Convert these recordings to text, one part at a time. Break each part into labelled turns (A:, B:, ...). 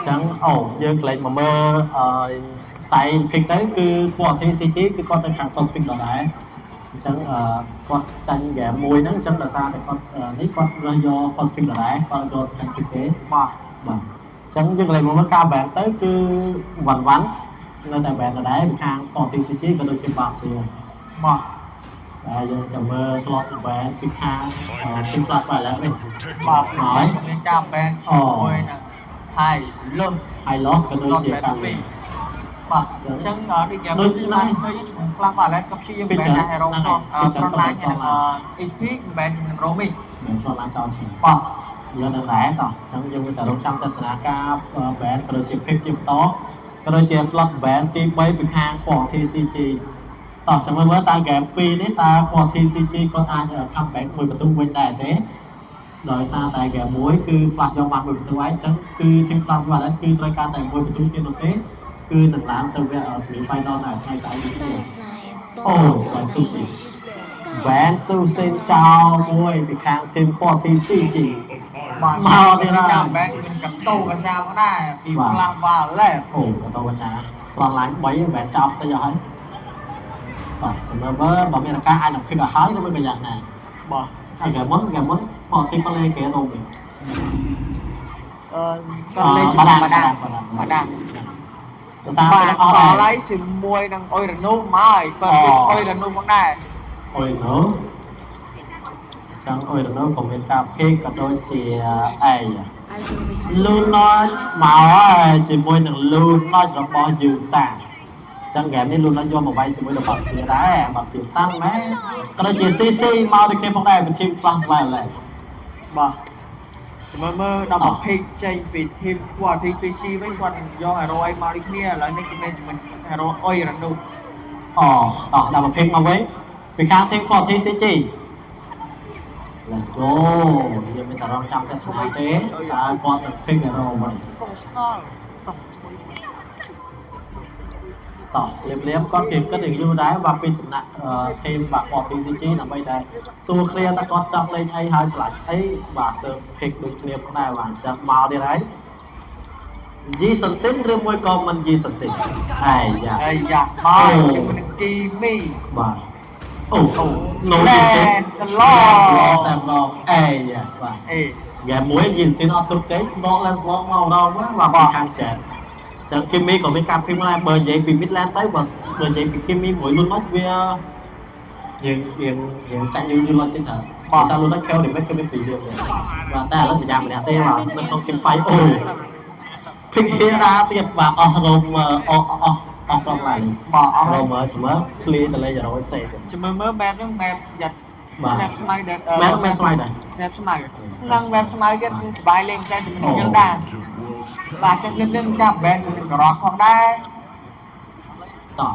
A: chẳng dương lại mà mơ sai phim tới cứ qua thi CG cứ con tới hàng phân phim đó đấy chẳng con tranh ghẻ mùi nó chẳng là sao thì con lấy con ra do phân phim đó đấy con do sang thực tế chẳng dương lại mà mơ cao bạn tới cứ vằn vắn nên là bạn là đấy bị hàng qua thi CG có đôi khi bạc gì mà giờ chồng mơ slot bạn bị hàng phim class phải là mình
B: bạc
A: nói
B: nên cao bạn ôi nè hai luôn
A: hai lót cái đôi chia càng
B: mà chẳng đi kèm với lại hơi class vào lên cấp siêu bạn là hero frontline là HP bạn roaming
A: frontline cho chị giờ là lẻ tỏ chẳng dùng cái tờ trăm ta sẽ ca bạn cái đôi chia phép chia to cái đôi chia slot bạn tìm mấy bị hàng khoảng TCGต่อจากเมื่อตาแกปีนี้ตาฟอร์ทีซีจีก็ตาจะทำแบงค์มือประตูไว้แต่เนี้ยโดยซาแต่แกมวยคือฟลาชยอมมามือประตูไว้ฉันคือทีมฟลาชว่าแล้วคือรายการแต่มวยประตูที่โนเต้คือหนึ่งล้านตัวเวลสีไฟนอลไหนไทยสายดีที่โอ้แบงค์ซูซิแบงค์ซูเซนเจ้ามวยไปค้างทีมฟอร์ทีซีจีมาดีนะ
B: แบงค์กับโตกับชาวก็ได้ปีพลังว่าแล้ว
A: โอ้กับโตกับชาฟลอนไลน์ใบแบงค์เจ้าจะย้อยสมมติว่าบอกมีราคาอันดับขึ้นกับเขาจะไม่เป็นอย่างไร
B: บอก
A: ไอ้แกมันพอที่เขาเลยแกลงอีก
B: ก็เลยจุดมาดังต่อไล่สิมวยดังโอยระนุ่มมาอีกก็โอยระนุ่มก็ได้
A: โอยเนาะจังโอยระนุ่มของเป็นกาเพกกับโดยเจียไอ้ลูนน้อยมาว่าจีมวยหนึ่งลูนน้อยกับบอลยืนต่างจังแกนี่ลุ้นแล้วโยมมาไว้สมมติเราบัตรเสียได้บัตรเสียตั้งไหมก็เลยเจียซีมาในเกมพวกได้เป็นทีมฟลังไว้เลย
B: บ่เมื่อเราบอกเพลงใจปิดทีมกว่าทีมซีไม่กว่าย่อฮาโร่ไอมาดิเนี่ยแล้วนี่ก็เป็นฮาโร่อ้อยรันดู
A: ต่อเราบอกเพลงมาไว้ไปค้างทีมกว่าทีมซีจี let's go ยังไม่แต่เราจำแต่สุดท้ายเต้ก่อนเพลงเราไปต่อเลี้ยมก็เก็บก็ถึงอยู่ได้ว่าเป็นสนักทีมแบบปอดทีซีจีนำไปได้สู้เคลียร์ตะกอนจับเลยไอ้หายสลัดไอ้บาดเติมเพกดูเคลียร์ก็ได้ว่าจะมาได้ไรยีสันซินเรื่องมวยกองมันยีสันซินไอ้
B: อยากมาจะเป็นกีมี่
A: บาดโอ้โน้
B: ต
A: ยินซิน
B: สลอ
A: แต่ลองไอ้บาดแกมวยยินซินเอาทุกเจ๊น้องแลนด์สล็อกมาเราว่าเป็นทางแจกchẳng kim mi còn bên cam phim lai bờ vậy vì biết lan tới bờ vậy vì kim mi mỗi luôn nói về hiện chạy như lên tinh thần sao luôn nó kêu để mấy cái bên được và ta là phải làm mình tê vào nó không xem phai phim kia ra tiệt và rôm from lại bỏ rôm mới chỉ mới clear từ đây giờ rồi sẽ
B: chỉ mới map giật map smile đẹp
A: map smile này
B: map smile năng map smile cái bài lên trên thì mình nhận ra và chân lênจับแบนกรอกของได้
A: ต่อ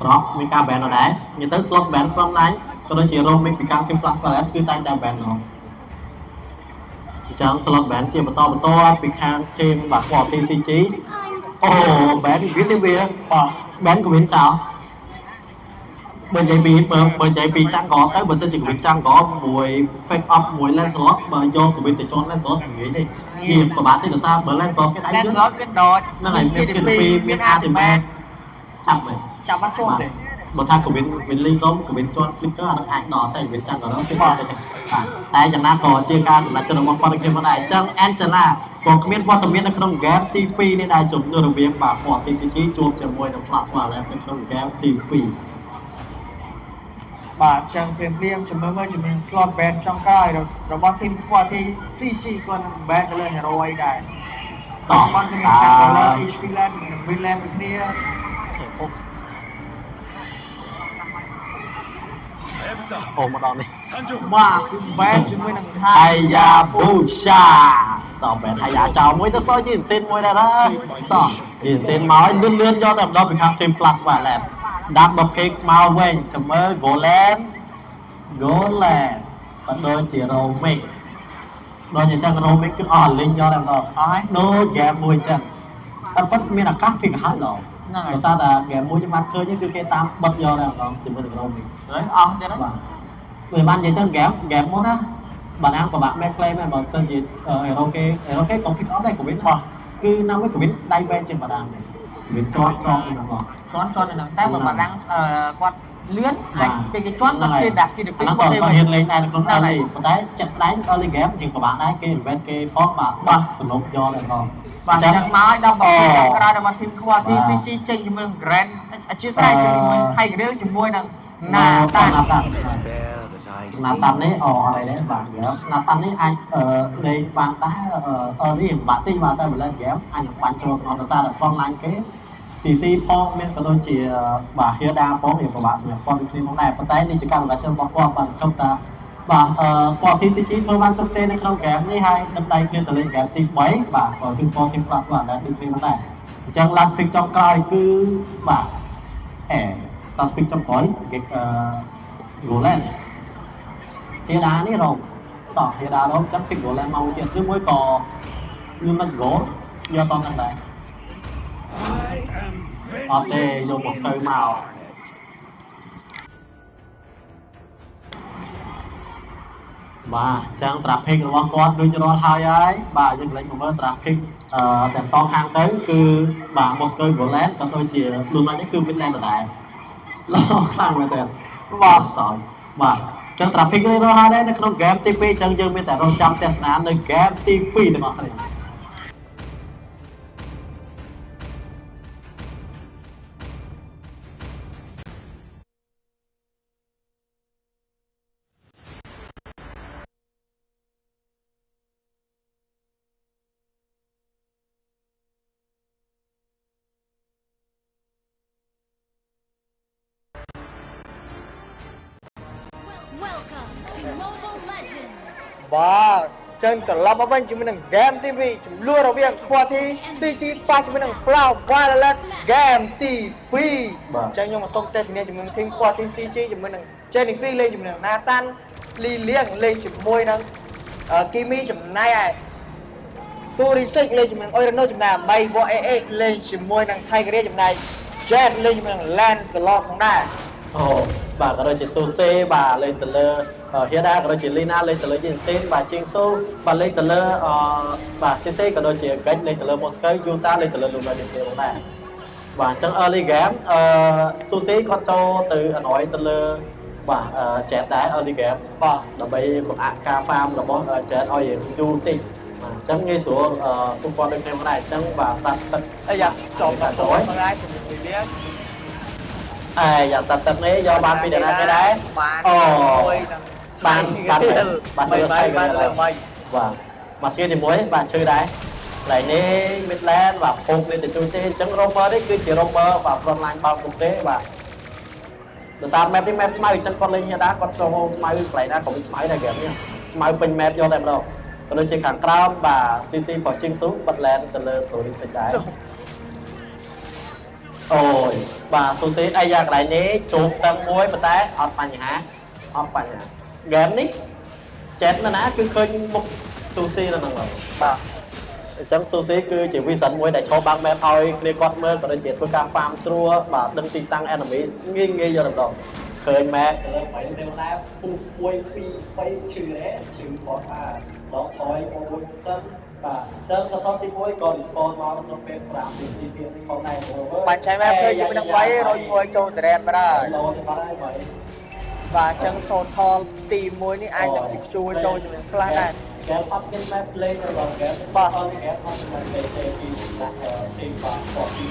A: กรอกมีการแบนเอาได้ยังtới slot แบน from line ก็โดยchỉ rômมีการทีม flash แล้วคือตั้งแต่แบนเนาะจัง slot แบนเจียบต่อปีกข้างทีมบักบอล TCG โอ้แบนวิทย์เวียแบนcủa Viễn Chào bên chạy bị trăng có tới bên sẽ chỉ của Viễn Trăng có mùi fake up mùi lên slot mà do của Viễn tự chọn lên slot nghĩ đi gì của bạn thì được sao bởi lên slot cái đánh
B: lên slot cái đôi
A: nó là cái biến A thì mẹ
B: chạm bắt trộn để
A: một thằng của Viễn Linh đó của Viễn chọn flicker nó ảnh đỏ tại Viễn Trăng của nó cái con này tại chẳng nào có chia ca là cho nó một con game này trong Angela còn cái miếng water miếng nó không gap TP nên đại chụp đưa được viên bảo của TCG chụp cho môi nó flash vào là nó không gap TP
B: bà chẳng phim liêm chúng mới chúng mình slot band trong cái rồi bọn team qua thì CG còn band cái lời hero ấy đại bọn cái mình sang là HP land mình land cái kia
A: một đòn đi
B: mà band chúng mình
A: Hayabusaต่อเป็นHaya chào môi nó soi nhìn xin môi đây đóต่อnhìn xin nói lươn do tập đó bị khang team flash và lẹtดับบเพกมาเว้นจะเมื่อโกแลนปัดโดนจีโรมิกโดนอย่างจังโรมิกคืออ่อนลิงยอดแล้วโน้แกมวยจังแต่ปัดมีนักกักที่หันหรอแต่ซาแต่แกมวยจะมาเคยนี่คือแค่ตามบัดยอดแล้วจะเมื่อโรมิก
B: đấy thế đó
A: người ban vậyจังแกมดนะbạn ăn của bạn Maclay mà sơn gì eroke còn pick off đây của bên គឺនៅមួយវិនដៃវែងជាងបាដាមវិនជាប់ជាប់ហ្នឹងបង
B: chọn nàyតែបើបារាំងគាត់លឿនអាចពេលគេជាប់គាត់គេដាក់គេទៅពេល
A: ហ្នឹង
B: គាត់
A: ក៏
B: ទេ
A: ហ៊ានលេងដែរក្នុងអលីប៉ុន្តែចាក់ស្ដែង early game ជាងប្រហែលដែរគេ invent គេផងបាទទំនុកយកដែរផង
B: បាទចឹងមកឲ្យដល់បងក្រោយរបស់ធីម Quality VG ចេញជាមួយ Grand ជាស្រ័យជាមួយ Tiger ជាមួយនឹង ណាតា
A: ណាតានេះអอะไรដែរបាទណាតានេះអាចលេងបានដែរearly បាទតិចបាទតែ balance game អាចនឹងបាញ់ចូលក្នុងភាសាតែ front line គេ CC ផងមានក៏ដូចជាបាទ Hilda ផងវាពិបាកសម្រាប់គាត់ដូចគ្នាផងដែរប៉ុន្តែនេះជាការសម្រេចចិត្តរបស់គាត់បាទខ្ញុំថាបាទគាត់ TCG ធ្វើបានជោគជ័យនៅក្នុង game នេះហើយនឹងដៃគ្នាទៅលេង game ទី3បាទក៏គឺផង Team Plus បាទដែរដូចគ្នាផងដែរអញ្ចឹង last pick ចុងក្រោយគឺបាទlast pick ចុងក្រោយគេGolan Hilda នេះរងតោះ Hilda រងចាំ pick Golan មកទៀតឬមួយក៏ខ្ញុំនឹង goal យកតនឹងដែរអត់ទេយកមកស្ទើមកបាទអញ្ចឹង traffic របស់គាត់ដូចរាល់ហើយបាទយើងលេងមកមើល traffic ទាំងសងខាងទៅគឺបាទ Moscow Golan ក៏ដូចជាខ្លួននេះគឺ Midland ដដែលឡោខ្លាំងមែនទេបាទសោយបាទអញ្ចឹង traffic នេះរាល់ហើយដែរនៅក្នុង game ទី2អញ្ចឹងយើងមានតែរងចាំទស្សនានៅ game ទី2ទាំងអស់គ្នា
C: Welcome to Mobile Legends.
B: បាទចឹងត្រឡប់មកវិញជាមួយនឹង Game TV ចំនួនរវាង Quality CG ប៉ះជាមួយនឹង Flow Wireless Game ទី2ចឹងខ្ញុំមកសុំទស្សនាជាមួយនឹង Team Quality CG ជាមួយនឹង Jennifer លេងជាមួយនឹង Nathan Lilian លេងជាមួយនឹង Kimi ចំណែកឯ Surisik លេងជាមួយនឹង Oirano ចំណែក Maybo AA លេងជាមួយនឹង Tiger ចំណែក Jet លេងជាមួយនឹង Land Galore ផងដែរ
A: អូបាទក៏ដូចជាស៊ូសេបាទលេងទៅលើហៀដាក៏ដូចជាលីណាលេងទៅលើយីនសេនបាទជាងស៊ូបាទលេងទៅលើបាទសេសេក៏ដូចជាហ្គិចលេងទៅលើម៉ូស្កូយូតាលេងទៅលើលូម៉ាទីផងដែរបាទអញ្ចឹង early game ស៊ូសេគាត់ចូលទៅ annoy ទៅលើបាទ chat ដែរ early game បាទដើម្បីបង្អាក់ការ farm របស់ chat ឲ្យយូរតិចបាទអញ្ចឹងងាយស្រួលពួកគាត់ដូចគ្នាផងដែរអញ្ចឹងបាទសាត់ទឹក
B: អីយ៉ាចូលមកចូលមកដែរជាមួយ Lilian
A: យ៉ាងតាទឹកនេះយកបានពីដណាគេដែរអូបានលើថ្មីបាទមកជាទី1បាទឈឺដែរកន្លែងនេះ Midland បាទភូមិនេះទៅជួយទេអញ្ចឹង Romer នេះគឺជា Romer បាទ front line បោកមុខទេបាទដោយសារ map នេះ map ស្មៅអញ្ចឹងគាត់លេងhere ដែរគាត់ចូលស្មៅកន្លែងណាក៏មានស្មៅដែរ game នេះស្មៅពេញ map យកតែម្ដងក៏ដូចជាខាងក្រោមបាទ CC របស់ជាងស៊ូបាត់ land ទៅលើ Surisik ដែរអូយបាទស៊ូសេអាយ៉ាកន្លែងនេះជួបតឹងមួយប៉ុន្តែអត់បញ្ហាហ្គេមនេះចែកណាគឺឃើញមុខស៊ូសេនៅហ្នឹងបាទអញ្ចឹងស៊ូសេគឺជា vision មួយដែលចូលបាំង map ឲ្យគ្នាគាត់មើលក៏ដូចជាធ្វើការ farm ស្រួលបាទដឹងទីតាំង enemy ងាយយកតែម្ដងឃើញ map ទៅលើបែរទៅណាពុះ1 2 3ឈឺដែរឈឺគាត់ថាដល់ថយមួយសិនបាទអញ្ចឹងបន្តទី1ក៏ respond មកក្នុងពេល5នាទីទៀតផងដែរ
B: បាញ់ឆែមែឃើញជាមួយនឹង3រុញមួយចូលត្រេតបាទហើយបាទអញ្ចឹង total ទី1នេះអាចនឹងជួយចូលជាមួយនឹងខ្លះដែរ
A: គេអត់មាន map play របស់គេបាទអត់មាន map អត់មាន play ទេពីដាក់ទីបាទគាត់ទី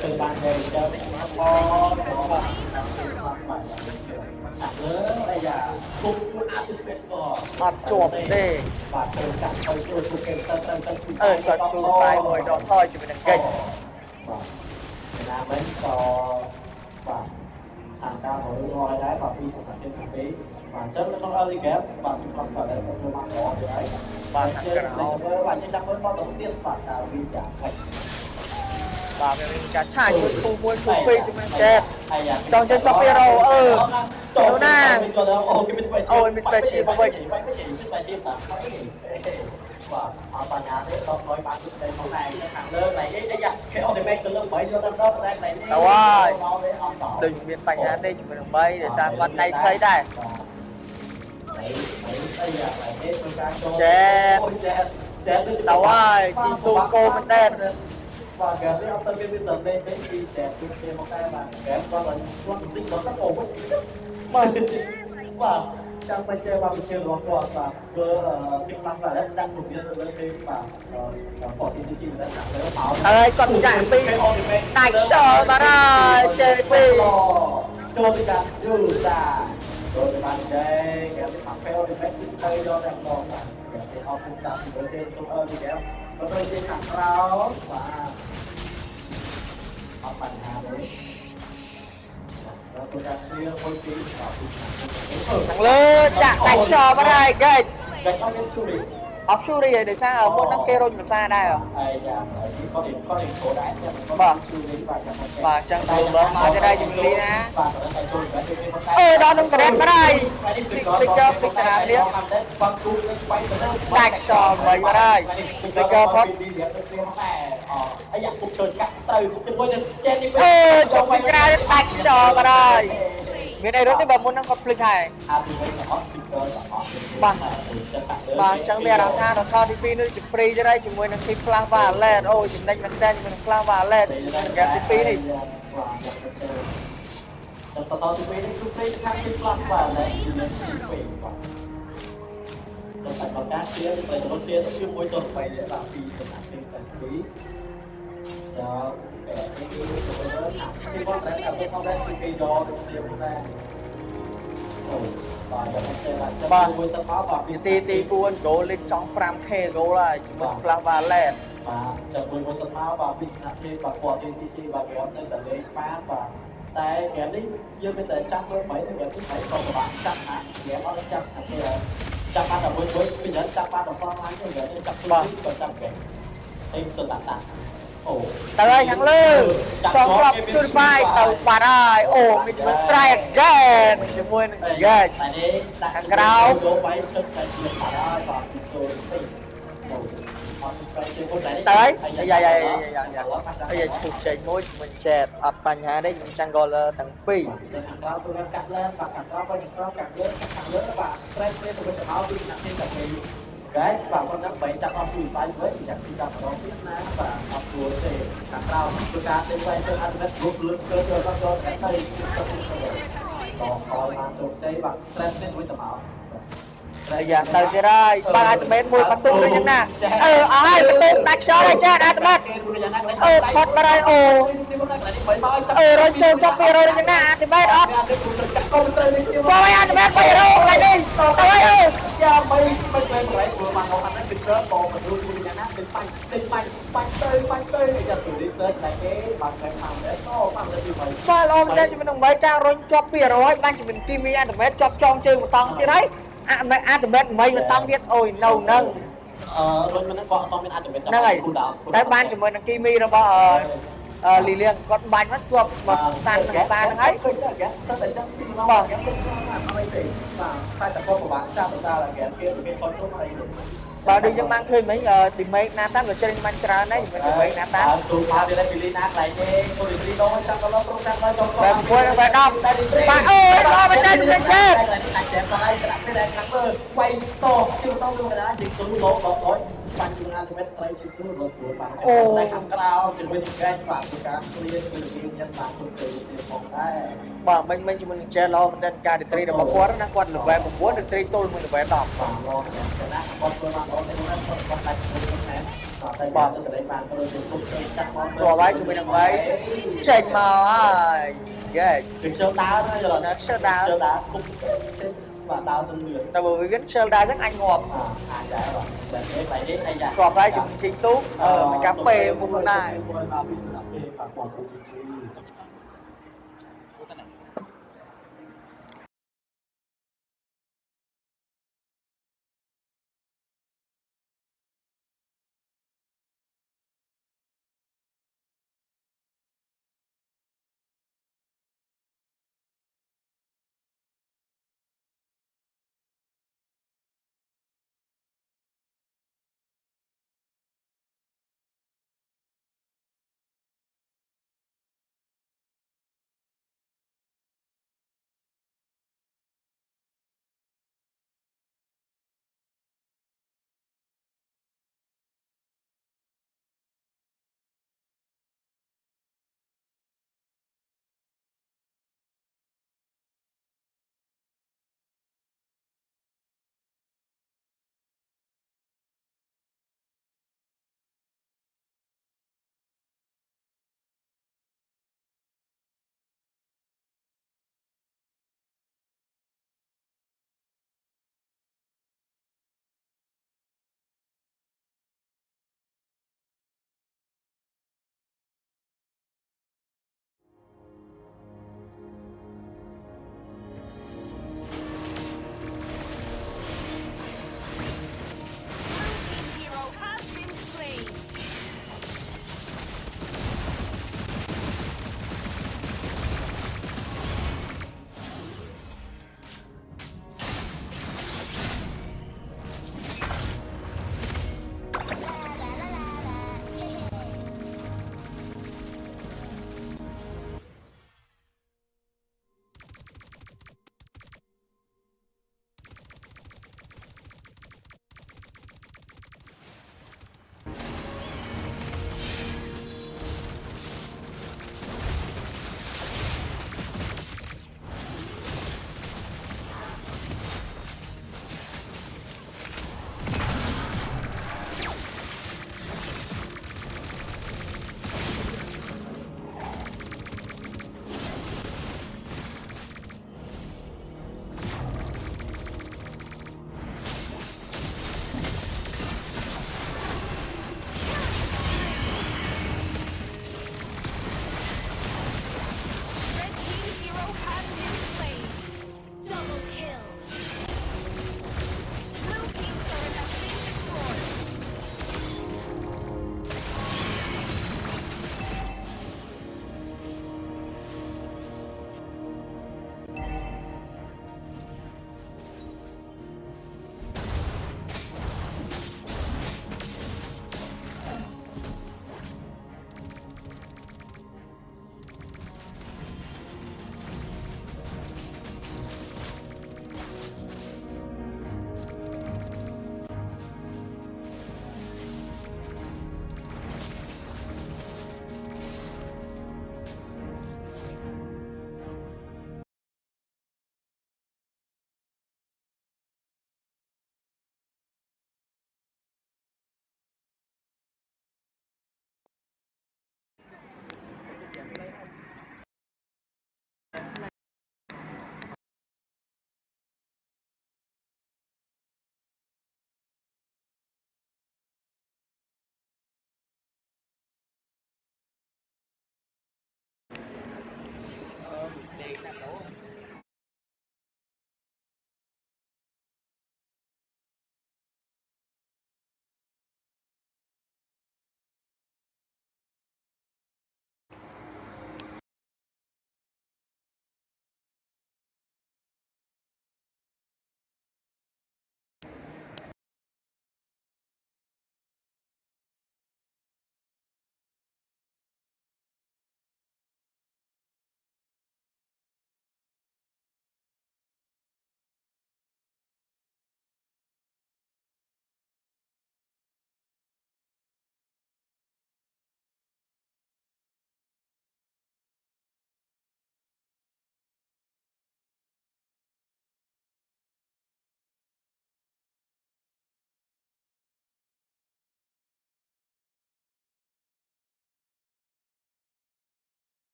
A: គឺបានតែចូលនេះមកបាទអាលើអាយ៉ាគុំអាទិពេតក៏
B: អត់ជាប់ទេ
A: បាទត្រូវកាត់ទៅជួយពួកគេទៅ
B: គាត់ជួយបាយមួយដកថយជាមួយនឹងកិច្ច
A: បាទណាវិញក៏បាទខាងការរយដែរបាទពីសម្រាប់ទី2បាទអញ្ចឹងនៅក្នុង early game បាទទីក្រុងស្វាដែលក៏ធ្វើបានល្អទៅហើយបាទជើងបាទយើងចាំមើលមកទៅទៀតបាទតើវាយ៉ាងម៉េច
B: បាទវាមានការឆាយមួយគូមួយគូពីរជាមួយនឹងចែកចង់ចេញចប់ពីរ៉ូចូលណា
A: អូគេមានស្បែកជើង
B: អូយមានស្បែកជើងមកវិញ
A: ស្បែកជើងបាទបាទអត់បញ្ហាទេដល់ឲ្យបានទៅតែផងដែរខាងលើតែអាយ៉ាគេអត់តែមេកទៅលើ3យកទៅដល់តែតែនេះ
B: ហើយដូចមានបញ្ហាទេជាមួយនឹង3ដោយសារគាត់ដៃខ្លីដែរចែ tao ơi chị tu cô mình tên
A: và kẻ với ông tân viên bây giờ lên cái gì trẻ từ kia một cái mà kẻ con sinh nó rất ổn
B: mà
A: và trong bên chơi vào chơi nó còn và kinh lăng và đất đang cùng nhân lên thêm và bỏ tiền chương trình đất nặng lấy áo
B: ơi con chạy đi tại sợ mà ra chơi đi
A: cho đi cả chú ra rồi bạn chơi kẻ với thằng phèo thì mấy cũng tay cho rằng còn mà kẻ thì họ cũng đặt với tên trong ơn thì kéo và tôi chơi thằng rau và họ bàn hà đấy tôi đặt riêng môi tí và
B: thằng lơ chạy tại sợ mà ra cái
A: cái không biết chú đi
B: option đi để sang ở một đăng kê rồi làm sao đây rồi
A: có điểm số đấy
B: và chẳng đầu đó mà cái đây chúng đi nè đó nó cái đen cái đây bây giờ cái nào đi tại sợ vậy mà đây bây giờ có chụp cái ra tại sợ mà đây người này rất là muốn năng conflict này bà chẳng biết làm sao nó cho TP nữa chụp free cho đây chúng mình khi plan và lên ôi chúng đánh mình tên mình plan và lên cái TP này
A: tao TP này chụp free sang cái plan và lên tại còn các kia thì phải nó kia chưa mỗi tuần phải để làm gì để làm thêm tài quý đó cái con đấy là cái con đấy TP do được tiêu ra
B: bà tí buôn gỗ lên trong 5k gỗ là chúng mình plan và lên
A: vàจะคุยบนสภาพว่าพิจารณาที่ปากกว่าที่ซีจีบางแก้วในแต่เล็กมากว่าแต่แกนี่ยืนเป็นแต่จับรถไหมแต่แกที่ไหนก็กระบะจับหาแกเอาจับหาแกจับมาแต่บนเป็นอย่างจับมาแต่ฟ้าไม้ก็เหลือจับตัวที่ก็จับแกเต็มตัวต่างๆโอ้
B: tới đây thằng lư xong gặp chui bay tàu bà đây ồ mình vẫn try again chúng mình again thằng cao tới bây giờ chụp chạy môi mình chẹt ập bánh hà đấy mình sang gọi là thằng pi
A: cái và con nắp 700 ông tùy tay với thì chẳng chỉ đọc đó biết ná và học đùa để thằng tao tôi ca tên quay tôi ăn đất rút lớn cơ cho cái tay còn mà tụi đây bằng trend lên với tầm áo
B: bây giờ từ cái đây ba anh bên mùi bắt tu đi nhưng nè ai bắt tu đặt số đây chứ ai bắt thoát ra đây rồi chơi cho kia rồi nhưng nè thì bay đó cho mấy anh bên bay đâu lại đi tao ơi
A: mấy lại vừa mà họ ăn thịt rớt còn mình luôn như nhà nát tên bánh tơi bây giờ xử lý rớt lại cái bằng cái màu đấy có bằng cái gì vậy
B: ba lo mình cho mình đồng mấy trang rồi cho kia rồi ban cho mình kimi ăn được mấy cho trong chơi một tông kia đấy ăn được mấy mấy mình tông biết ôi nâu nâng
A: rồi mình có tông mình ăn được mấy
B: này đấy ban cho mình kimi rồi bao lì liền con bánh nó chuột mà tan thằng ta nó ấy
A: vâng
B: bà đi cho mang thêm mấy thì mấy nát tám rồi chơi mang ra đấy mình mấy nát tám bạn quên phải đông bạn ơi đó bên đây mình chết
A: quay to chưa tao luôn đã dịch xuống lỗ lỗ bạn chúng ta thì phải chịu xuống lỗ của bạn đây hàng cao thì bên cái bạn của các liên nhân bạn của tự phòng đấy
B: bà mình cho mình chơi lo mình đang cài được tri là bao quát nó quan lực về một quát được tri tôi mình về tỏ cho vậy chúng mình làm vậy chỉnh màu ai ghê
A: chơi đá thôi rồi
B: nó chơi đá
A: và đào từng người
B: tại bởi vì cái chơi đá rất anh ngọt
A: vậy
B: còn đây chúng chính tú mình cắm bề một con này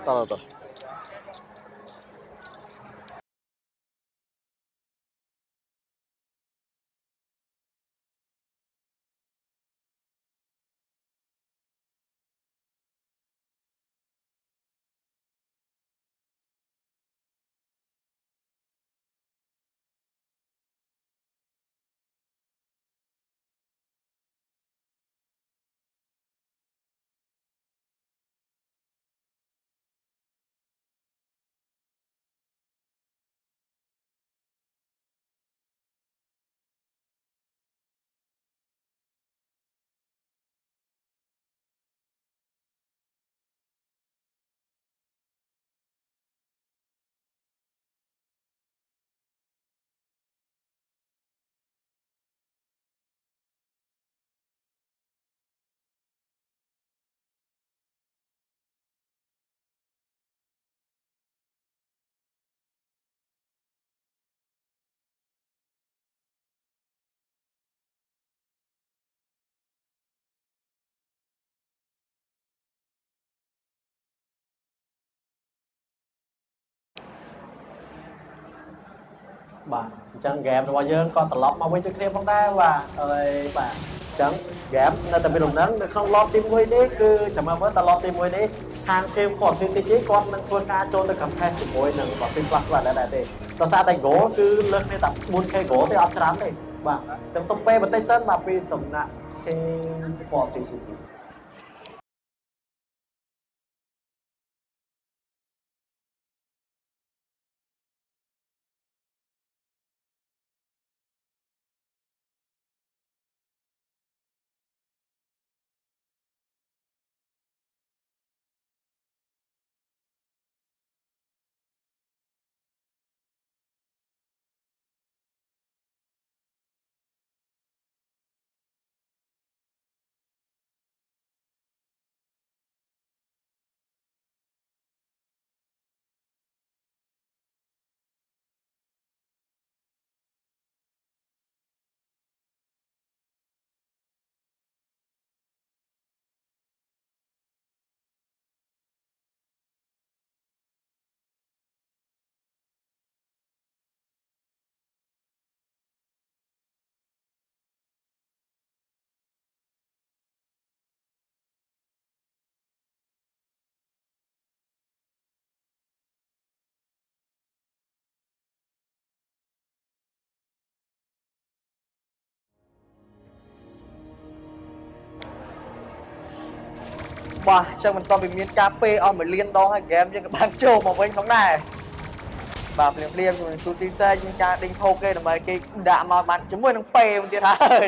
B: ត
A: បាទអញ្ចឹងហ្គេមរបស់យើងក៏ត្រឡប់មកវិញដូចគ្នាផងដែរបាទហើយបាទអញ្ចឹងហ្គេមនៅតែមានដំណឹងនៅក្នុងឡបទី1នេះគឺចាំមើលតឡបទី1នេះខាងทีมគាត់ CCG គាត់នឹងធ្វើការចូលទៅ contest ជាមួយនឹងគាត់ Team Plus បាទដែរទេដោយសារតែ goal គឺលើសគ្នាតែ 4k goal ទេអត់ច្រើនទេបាទអញ្ចឹងសុំពេលបន្តិចសិនបាទពីសំណាក់ team គាត់ CCG
B: បាទអញ្ចឹងបន្ទាប់ពីមានការពេអស់1លានដងហើយហ្គេមយើងក៏បានចូលមកវិញផងដែរបាទភ្លាមខ្ញុំនឹងទូទីផ្សេងមានការដេញថោកគេដើម្បីគេដាក់មកបានជាមួយនឹងពេមួយទៀតហើយ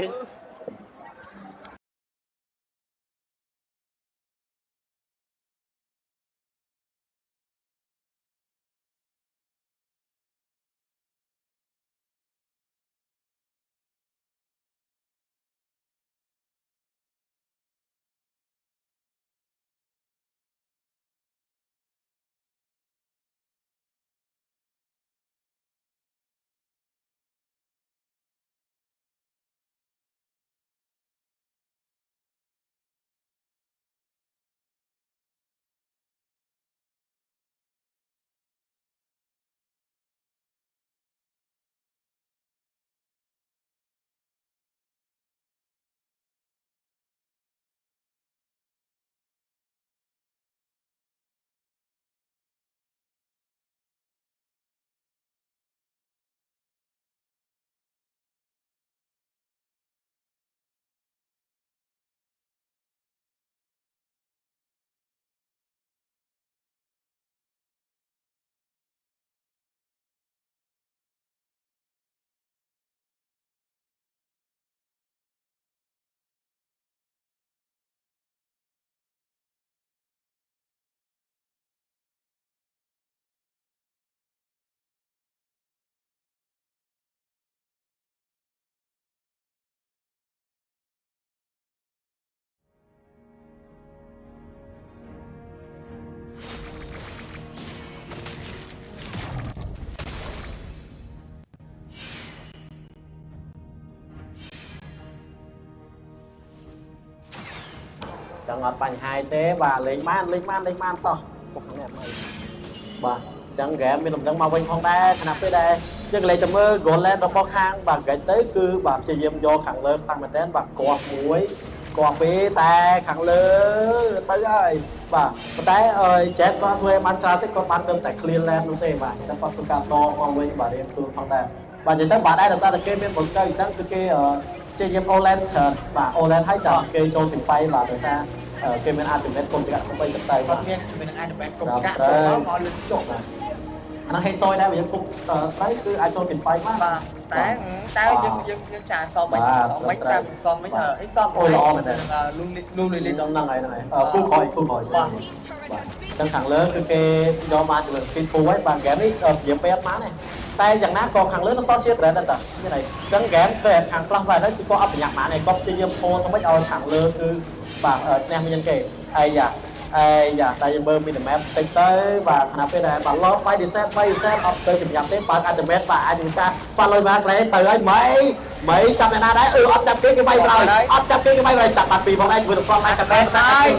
A: ចឹងអត់បញ្ហាទេបាទលេងបានតោះ
B: ពុកខាងនេះអត់មក
A: បាទចឹងហ្គេមមានដំណឹងមកវិញផងដែរខណៈពេលដែរយើងកន្លែងទៅមើល goal line របស់ខាងបាទហ្គេមទៅគឺបាទព្យាយាមយកខាងលើខ្លាំងមែនតើបាទគាត់មួយគាត់ពីរតែខាងលើទៅហើយបាទប៉ុន្តែចែកគាត់ធ្វើឲ្យបានច្រើនទេគាត់បានទៅតែ clear land នោះទេបាទចឹងគាត់ធ្វើការតមកវិញបាទរៀនខ្លួនផងដែរបាទនិយាយទៅបាទដែរតែគេមានបង្កើអញ្ចឹងគឺគេព្យាយាម all land ច្រើនបាទ all land ហើយចាំគេចូលពី fight បាទដោយសារគេមាន ultimate គុំចង្កាក់ទៅចិត្តទៅបាទ
B: មាននឹងអាចបែបគ្រប់កាក់មកលឹកចុះបាទ
A: អានោះហេសយដែរយើងគុំទៅគឺអាចចូលពី fight បាន
B: បាទតែយើងចាសមមិនមិនតាមសមមិនអីសមលូលីដល់
A: ហ្នឹងហើយគូក្រោយបាទចឹងខាងលើគឺគេយកបានជាមួយពីពូហើយបាទហ្គេមនេះព្យាពេលអត់បានទេតែយ៉ាងណាក៏ខាងលើនៅសល់ជា brand ដែរតើមានអីចឹងហ្គេមគឺខាង flash ដែរគឺក៏អត់ប្រញាប់បានទេក៏ព្យាយាមពោទៅមិនឲ្យខាងលើគឺបាទឈ្នះមានគេអាយ៉ាតែយើងមើល minimap តិចទៅបាទខណៈពេលដែលបាល់ឡប់បាយ reset អត់ទៅជំញាប់ទេបើ ultimate បាទអាចនឹងការប៉ះលុយមកក្រែទៅហើយមិនចាប់អ្នកណាដែរអត់ចាប់គេបាយប្រោយអត់ចាប់គេបាយប្រោយចាប់បាត់ពីផងដែរជាមួយនឹង front line កាត់តែ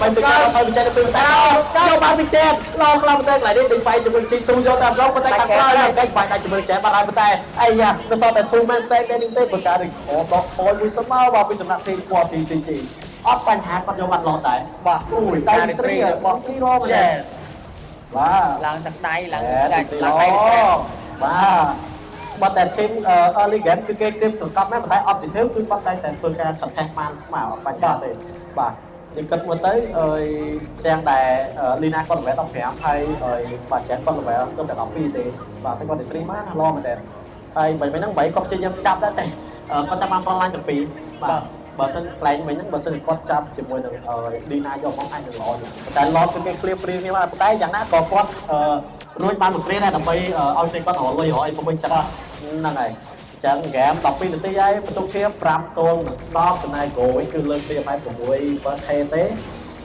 A: មិនទៅចូលទៅវិជ័យទៅពេលតែយកបានវិជ័យឡងខ្លាំងទៅកន្លែងនេះដេញបាយជាមួយជីស៊ូយកតាមរងប៉ុន្តែខាងក្រោយតែបាយដែរជាមួយចែបាត់ហើយប៉ុន្តែអាយ៉ានៅសល់តែ two man state នេះទេព្រោះការរីកខបដកខូចមួយសិនមកបាទពីចំណាក់ទីគាត់ទីអត់បញ្ហាគាត់យកបាត់ឡតដែរបាទអូយតែត្រីបងទីរងដែរបាទ
B: ឡើងទឹកដៃឡើង
A: ដៃបាទតែធីម early game គឺគេគ្រាបសង្កត់ណាស់ប៉ុន្តែ objective គឺគាត់តែធ្វើការ contest បានស្មើអត់បញ្ហាទេបាទយើងគិតមើលទៅទាំងដែល Lina គាត់ level 15ហើយបាទចែកគាត់ level ទៅតែ12ទេបាទតែគាត់ 3 បានឡមែនទេហើយមិនហ្នឹង3គាត់ព្យាយាមចាប់ដែរតែគាត់ចាប់បាន front line ទាំងពីរបាទបើសិនខ្លែងមិញហ្នឹងបើសិនគាត់ចាប់ជាមួយនឹងឌីណាយកមកអាចនឹងល្អតែឡតគឺគេ clear free គ្នាបានតែយ៉ាងណាក៏គាត់រួចបានមួយគ្រាដែរដើម្បីឲ្យតែគាត់រលុយរកអីមកវិញចិត្តហ្នឹងហើយចឹងហ្គេម12នាទីហើយបន្ទុកភាព5ទល់នឹង10ចំណាយ goal វិញគឺលើកពីបែប6បើថេទេ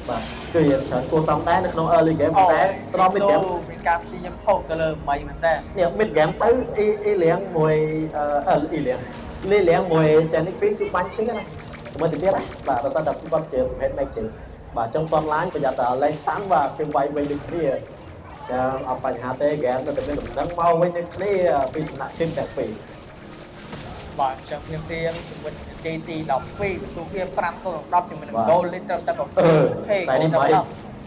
A: បាទគឺយើងច្រើនគួរសមដែរនៅក្នុង early game តែត្រង់ mid game
B: មានការព្យាយាមថោកទៅលើមីមែនតើ
A: នេះ mid game ទៅអ៊ីលៀងមួយអ៊ីលៀងលៀងមួយ Jennifer គឺបាញ់ឈ្នះណាមើលទៅទៀតបាទបើសិនតែគាត់ជាប្រភេទ matching បាទអញ្ចឹង front line ប្រយ័ត្នតែលេងតាំងបាទគេវាយវិញដូចគ្នាចឹងអត់បញ្ហាទេ game ទៅតែមានដំណឹងមកវិញដូចគ្នាពីសំណាក់ team ទាំងពីរ
B: បាទចឹងខ្ញុំទៀតជាមួយទី12បន្ទុកភាព5ទល់10ជាមួយនឹង goal លេងត្រឹមតែប្រភេទ
A: តែនេះ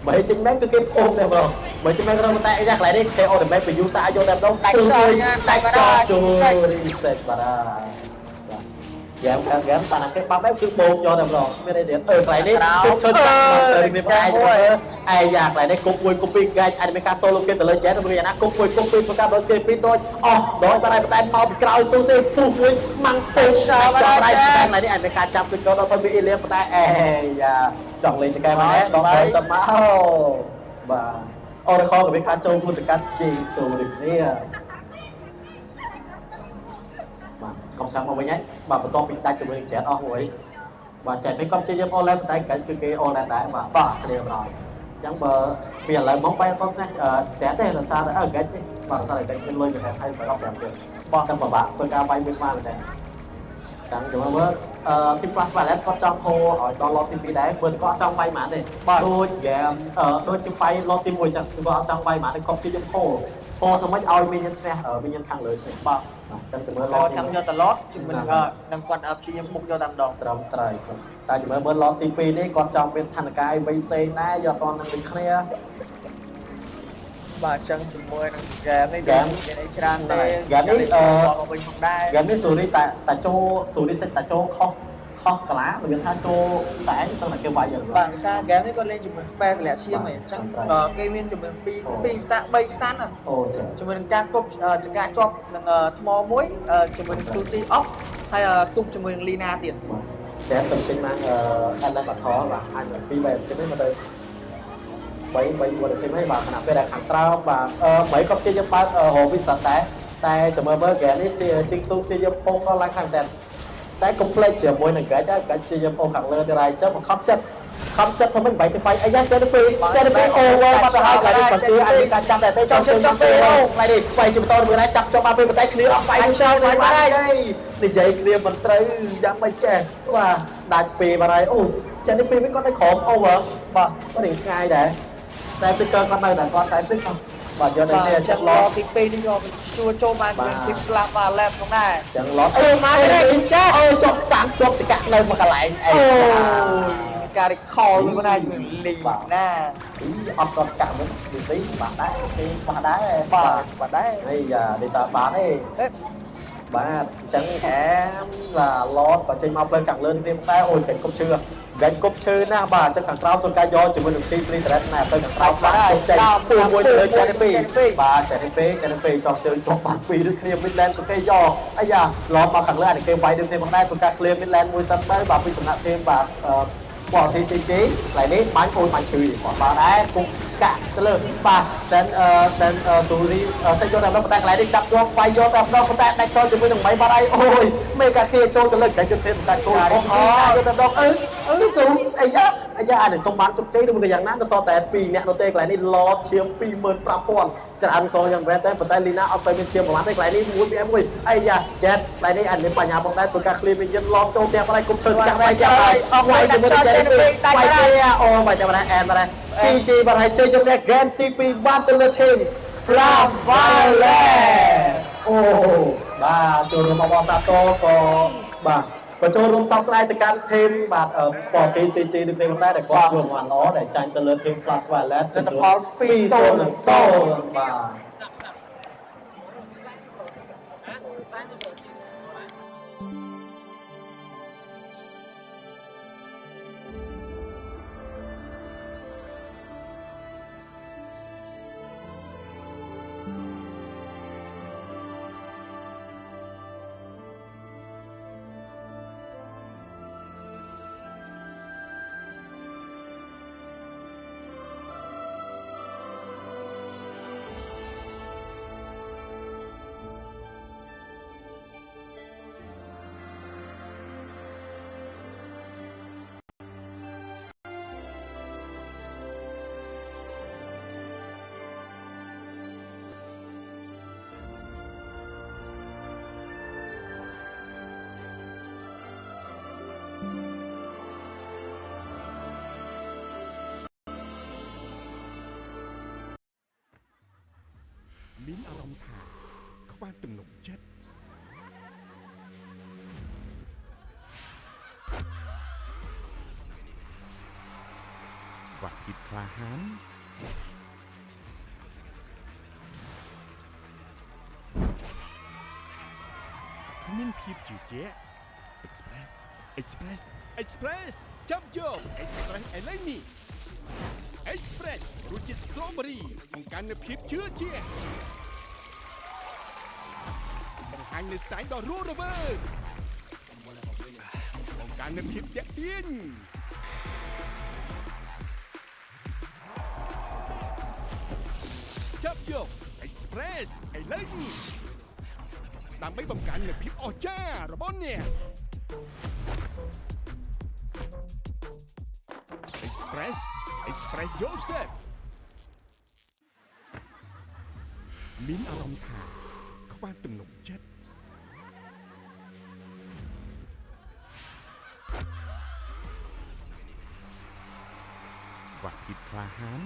A: បើចេញមែនគឺគេភូមិដែរបងបើចេញមែនគាត់តែអីយ៉ាងកន្លែងនេះគេ automate បញ្យូតាយកតែម្ដងដាច់ចូល reset បាទហ្គេមតាណាគេបាប់បែបគឺបូកយកតែម្ដងមានអីទៀតកន្លែងនេះគឺឈើចាក់ទៅនេះប្រអាយយ៉ាកន្លែងនេះគុក1គុក2កាច់អាចមានការ solo គេទៅលើចែនឬយ៉ាងណាគុក1គុក2ប្រកាសដល់គេពីដូចអស់ដល់តែមកពីក្រោយស៊ូសេពុះមួយម៉ាំងពុះចាប់ដៃកន្លែងនេះអាចមានការចាប់គឺគាត់ដល់ទៅវាអ៊ីលៀងប៉ុន្តែអេយ៉ាចង់លេងចកែមកដល់ទៅទៅមកបាទអូរខលក៏មានការចូលមួយទៅកាត់ជីស៊ូដូចគ្នាកុំស្កាប់មកវិញហើយបាទបន្ទាប់ពីដាច់ជាមួយនឹងចែនអស់មួយបាទចែននេះក៏ព្យាយាម online តែកាច់គឺគេ online ដែរបាទគ្នាម្ដងអញ្ចឹងបើពីឥឡូវមកបែរអត់ស្នះចែនទេដោយសារតែកាច់ទេបាទដោយសារតែកាច់មានលុយប្រហែលហើយ15ទៀតបាទចាំពិបាកធ្វើការវាយមួយស្មើមែនទេចាំចូលមើលទី flash wallet គាត់ចង់ហៅឲ្យដល់ lot ទី2ដែរព្រោះតែគាត់ចង់វាយហ្មងទេដូច game ដូចទី file lot ទី1អញ្ចឹងគាត់អត់ចង់វាយហ្មងទេគាត់ព្យាយាមហៅធ្វើម៉េចឲ្យមានឈ្នះមានខាងលើឈ្នះបាទចាំទៅមើល lot
B: ចាំយកតឡតជាមួយនឹងគាត់ព្យាយាមបុកយកតែម្ដង
A: ត្រឹមត្រូវតែចាំមើល lot ទី2នេះគាត់ចង់មានឋានកាយវៃផ្សេងដែរយកអត់នឹងដូចគ្នា
B: បាទចឹងជាមួយនឹង game នេះមានអីច្រើនទេ
A: game នេះ
B: មកវិញផងដែរ
A: game នេះស៊ូរីតែចូលស៊ូរីសិចតែចូលខុសកន្លារបៀបថាចូលតែទៅតែគេវាយយ៉ាង
B: បាទគេថា game នេះគាត់លេងជាមួយ spare កលាឈាមហីអញ្ចឹងគេមានជាមួយ2 stack 3 stack ណា
A: អូចា
B: ជាមួយនឹងការគប់ចង្កាជាប់នឹងថ្មមួយជាមួយនឹង 2C off ហើយទុកជាមួយនឹង Lina ទៀត
A: ចាទៅចេញមកLS បាត់ថបាទអាចពី2បែបទៀតនេះមកទៅ3មួយទៅហើយបាទខណៈពេលដែលខាងក្រោមបាទ3ក៏ព្យាយាមបើករកវិសិទ្ធដែរតែចាំមើលហ្គេមនេះជីងស៊ូព្យាយាមផុសឡើងខាងតែកុំភ្លេចជាមួយនឹងកាច់ព្យាយាមអូខាងលើទៅរាយចឹងបង្ខំចិត្តធ្វើមិនបែកទៅហ្វៃអាយ៉ាចេះទៅអូវបាត់ទៅហើយឡើយគាត់ជឿអាចមានការចាប់ដែរទៅចង់ពេលឡើយនេះហ្វៃជាបន្តមួយណាចាប់ចុះបានពេលបន្តែគ្នាអត់ហ្វៃចោលហើយបាទនិយាយគ្នាមិនត្រូវយ៉ាងមិនចេះបាទដាច់ពេលបាត់ហើយអូចេះទៅពេលវិញគាត់នៅក្រោមអូបាទគាត់រៀងឆ្ងាយដែរ តែពីកើគាត់នៅតែគាត់តែពីបាទយកតែ
B: បាទ
A: នេះ
B: អញ្ចឹ
A: ចឹ
B: ង
A: ង
B: ឡ
A: ឡ
B: ទី2នេះក៏ជួចូលបានជំនាញធីមក្លាប់បាទឡែបផងដែរ
A: ចឹងឡអីមកទេអូជាប់ស្តានជាប់ចកាក់នៅមួយកន្លែងអី
B: អូយមានការ recall មួយណាជំនាញលីងណា
A: អត់គាត់កាក់មិនទីបាទដែរគេបាទដែរ
B: បាទដែរ
A: ហើយនេះសាបានទេ
B: អេ
A: បាទអញ្ចឹងអែមបាទឡតក៏ចេញមកផ្លូវខាងលើនេះដែរអូយតែគប់ឈឺកាច់គប់ឈឺណាបាទអញ្ចឹងខាងក្រៅទៅកាយយកជាមួយនឹងទីព្រីត្រេតណាទៅខាងក្រៅបានជោគជ័យពួមួយទៅលើចានីពីបាទចានីពីចង់ជើងជាប់បានពីរដូចគ្នា Midland ក៏គេយកអាយ៉ាឡតមកខាងលើអានេះគេវាយដូចគ្នាផងដែរធ្វើការ clear Midland មួយសិនទៅបាទពីសំណាក់ធីមបាទបអ TCG កន្លែងនេះបាញ់អូនបាញ់ឈឺគាត់បានដែរគុំស្កាក់ទៅលើបាទតែទូរីតែយកតែម្ដងតែកន្លែងនេះចាប់យកវាយយកតែម្ដងតែដាច់ចូលជាមួយនឹងមិនបាត់ហើយអូយមេកាខៀចូលទៅលើកាច់យកthêmតែចូលអូយកតែម្ដងស៊ូអាយ៉ាអានេះទុំបានជោគជ័យឬមួយក៏យ៉ាងណាដល់សតតែ2នាក់នៅទេកន្លែងនេះឡតឈាម 25000 ច្រើនកងយ៉ាងមែនតែប៉ុន្តែលីណាអត់ទៅមានឈាមប្រហែលទេកន្លែងនេះ1 អាយ៉ាចែតកន្លែងនេះអាចមានបញ្ហាផងដែរធ្វើការ clear វិញយន្តឡតចូលផ្ទះបណ្ដៃគុំឈើចាំបាយចាំបាយអស់វាយជាមួយនឹងចានីពីបាយទេអូបាយចាំបាយអែមដែរ GG បាទហើយជ័យជំនះ game ទី2បានទៅលើ team Flash Violet អូបាទចូលរួមអបអរសាទរក៏បាទក៏ចូលរួមសោកស្ដាយទៅកាន់ team បាទ 4PCG ដូចគ្នាដែរដែលគាត់ធ្វើបានល្អដែលចាញ់ទៅលើ team Flash Violet
B: លទ្ធផល2-0
A: បាទ
D: មានអារម្មណ៍ថាខ្វះទំនុកចិត្តខ្វះភាពក្លាហានមានភាពជឿជាក់ Express ចាប់យក Express ឥឡូវនេះ Express រសជាតិ strawberry បង្កើននូវភាពជឿជាក់បង្ហាញនូវ style ដ៏រស់រវើកបង្កើននូវភាពទាក់ទាញចាប់យក Express ឥឡូវនេះដើម្បីបង្កើននូវភាពអស្ចារ្យរបស់អ្នក Express yourself មានអារម្មណ៍ថាខ្វះទំនុកចិត្តខ្វះភាពក្លាហាន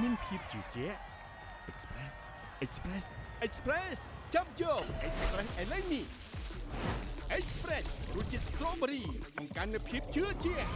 D: មានភាពជឿជាក់ Express ចាប់យក Express ឥឡូវនេះ Express រសជាតិ strawberry បង្កើននូវភាពជឿជាក់